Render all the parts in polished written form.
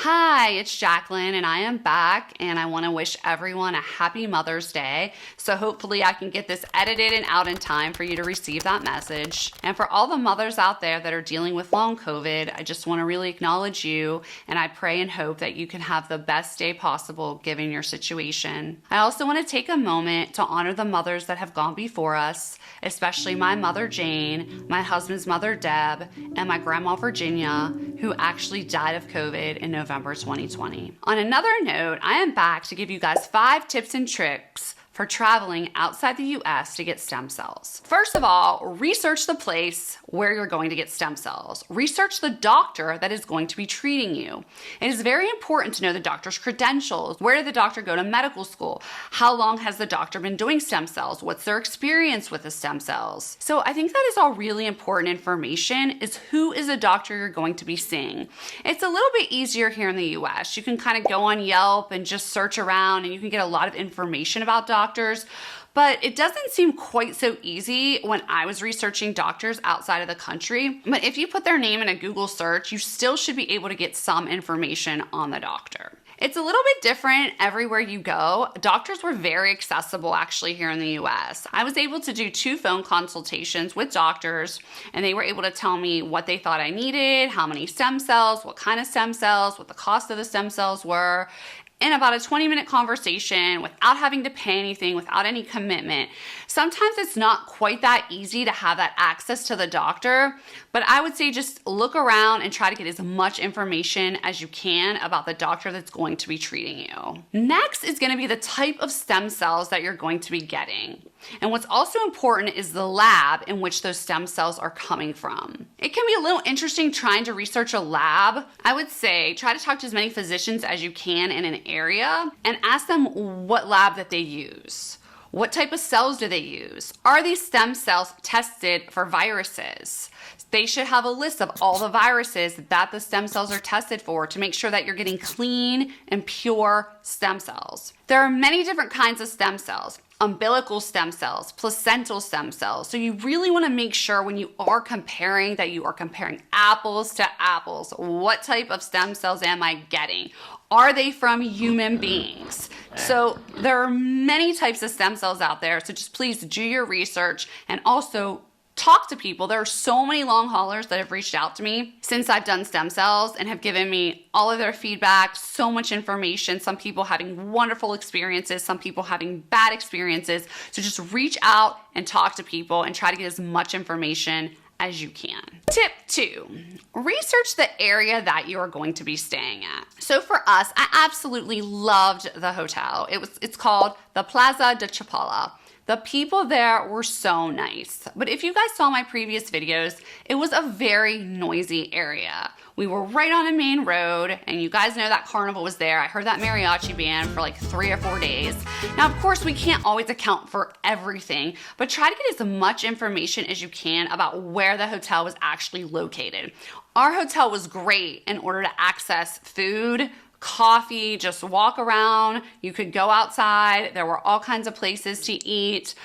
Hi, it's Jacqueline, and I am back, and I want to wish everyone a happy Mother's Day. So, hopefully, I can get this edited and out in time for you to receive that message. And for all the mothers out there that are dealing with long COVID, I just want to really acknowledge you, and I pray and hope that you can have the best day possible given your situation. I also want to take a moment to honor the mothers that have gone before us, especially my mother Jane, my husband's mother Deb, and my grandma Virginia, who actually died of COVID in November 2020. On another note, I am back to give you guys 5 tips and tricks for traveling outside the US to get stem cells. First of all, research the place where you're going to get stem cells. Research the doctor that is going to be treating you. It is very important to know the doctor's credentials. Where did the doctor go to medical school? How long has the doctor been doing stem cells? What's their experience with the stem cells? So I think that is all really important information, is who is the doctor you're going to be seeing. It's a little bit easier here in the US. You can kind of go on Yelp and just search around and you can get a lot of information about doctors. But it doesn't seem quite so easy when I was researching doctors outside of the country. But if you put their name in a Google search, you still should be able to get some information on the doctor. It's a little bit different everywhere you go. Doctors were very accessible actually here in the US. I was able to do 2 phone consultations with doctors, and they were able to tell me what they thought I needed, how many stem cells, what kind of stem cells, what the cost of the stem cells were, in about a 20-minute conversation without having to pay anything, without any commitment. Sometimes it's not quite that easy to have that access to the doctor, but I would say just look around and try to get as much information as you can about the doctor that's going to be treating you. Next is going to be the type of stem cells that you're going to be getting. And what's also important is the lab in which those stem cells are coming from. It can be a little interesting trying to research a lab. I would say try to talk to as many physicians as you can in an area and ask them what lab that they use. What type of cells do they use? Are these stem cells tested for viruses? They should have a list of all the viruses that the stem cells are tested for to make sure that you're getting clean and pure stem cells. There are many different kinds of stem cells. Umbilical stem cells, placental stem cells. So you really want to make sure when you are comparing that you are comparing apples to apples. What type of stem cells am I getting? Are they from human beings? So there are many types of stem cells out there. So just please do your research and also talk to people. There are so many long haulers that have reached out to me since I've done stem cells and have given me all of their feedback, so much information, some people having wonderful experiences, some people having bad experiences. So just reach out and talk to people and try to get as much information as you can. Tip 2, research the area that you are going to be staying at. So for us, I absolutely loved the hotel. It's called the Plaza de Chapala. The people there were so nice. But if you guys saw my previous videos, it was a very noisy area. We were right on a main road, and you guys know that carnival was there. I heard that mariachi band for like 3 or 4 days. Now, of course, we can't always account for everything, but try to get as much information as you can about where the hotel was actually located. Our hotel was great in order to access food, coffee, just walk around. You could go outside. There were all kinds of places to eat.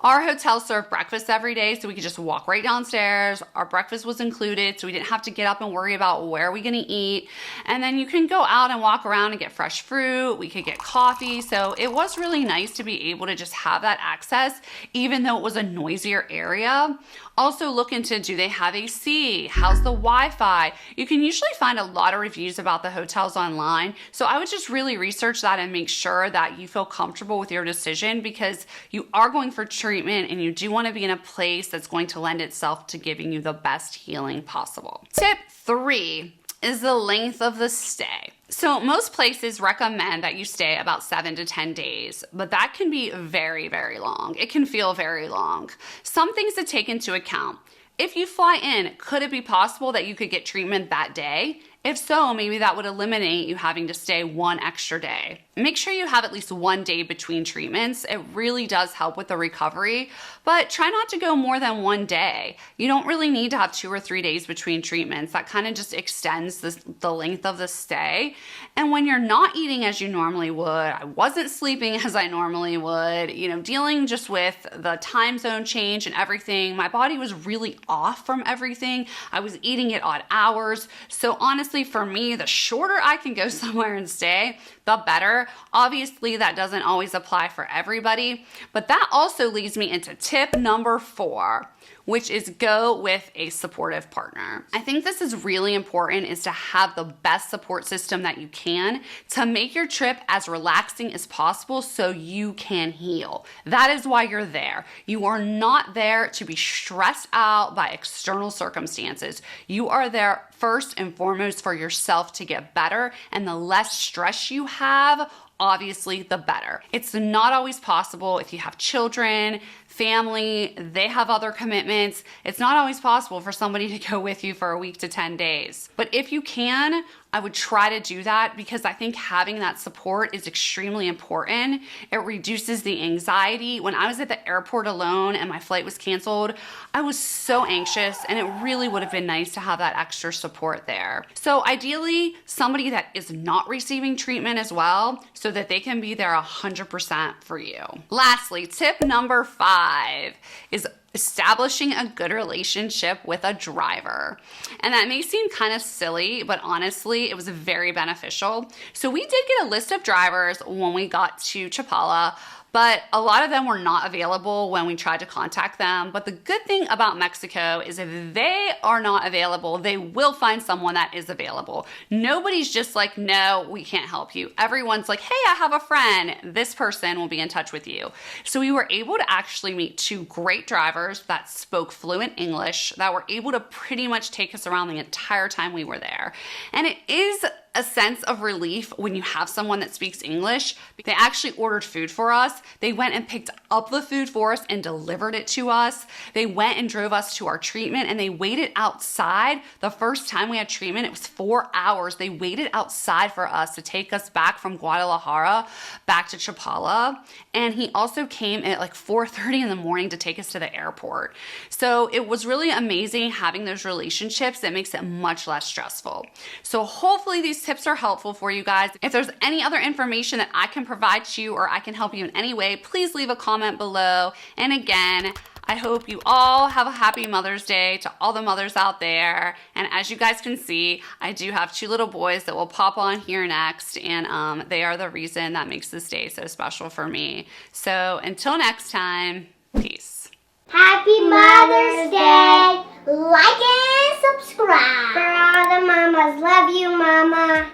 Our hotel served breakfast every day, so we could just walk right downstairs. Our breakfast was included, so we didn't have to get up and worry about where are we gonna eat. And then you can go out and walk around and get fresh fruit. We could get coffee. So it was really nice to be able to just have that access, even though it was a noisier area. Also look into, do they have AC? How's the Wi-Fi? You can usually find a lot of reviews about the hotels online. So I would just really research that and make sure that you feel comfortable with your decision, because you are going for treatment and you do want to be in a place that's going to lend itself to giving you the best healing possible. Tip 3 is the length of the stay. So most places recommend that you stay about 7 to 10 days, but that can be very, very long. It can feel very long. Some things to take into account. If you fly in, could it be possible that you could get treatment that day? If so, maybe that would eliminate you having to stay 1 extra day. Make sure you have at least 1 day between treatments. It really does help with the recovery, but try not to go more than 1 day. You don't really need to have 2 or 3 days between treatments. That kind of just extends the length of the stay. And when you're not eating as you normally would, I wasn't sleeping as I normally would, dealing just with the time zone change and everything, my body was really off from everything. I was eating at odd hours. So honestly, honestly, for me, the shorter I can go somewhere and stay, the better. Obviously, that doesn't always apply for everybody, but that also leads me into tip number 4, which is go with a supportive partner. I think this is really important, is to have the best support system that you can to make your trip as relaxing as possible so you can heal. That is why you're there. You are not there to be stressed out by external circumstances. You are there first and foremost for yourself to get better, and the less stress you have, obviously, the better. It's not always possible if you have children, family, they have other commitments. It's not always possible for somebody to go with you for a week to 10 days. But if you can, I would try to do that, because I think having that support is extremely important. It reduces the anxiety. When I was at the airport alone and my flight was canceled, I was so anxious, and it really would have been nice to have that extra support there. So ideally, somebody that is not receiving treatment as well, so that they can be there 100% for you. Lastly, tip number 5 is establishing a good relationship with a driver. And that may seem kind of silly, but honestly, it was very beneficial. So we did get a list of drivers when we got to Chapala, but a lot of them were not available when we tried to contact them. But the good thing about Mexico is if they are not available, they will find someone that is available. Nobody's just like, no, we can't help you. Everyone's like, hey, I have a friend. This person will be in touch with you. So we were able to actually meet 2 great drivers that spoke fluent English that were able to pretty much take us around the entire time we were there. And it is a sense of relief when you have someone that speaks English. They actually ordered food for us. They went and picked up the food for us and delivered it to us. They went and drove us to our treatment, and they waited outside. The first time we had treatment, it was 4 hours. They waited outside for us to take us back from Guadalajara back to Chapala. And he also came at like 4:30 in the morning to take us to the airport. So it was really amazing having those relationships. That makes it much less stressful. So hopefully these tips are helpful for you guys. If there's any other information that I can provide to you, or I can help you in any way, please leave a comment below. And again, I hope you all have a happy Mother's Day to all the mothers out there. And as you guys can see, I do have 2 little boys that will pop on here next, and they are the reason that makes this day so special for me. So until next time, peace. Happy Mother's Day! Like and subscribe. For all the mamas, love you, Mama.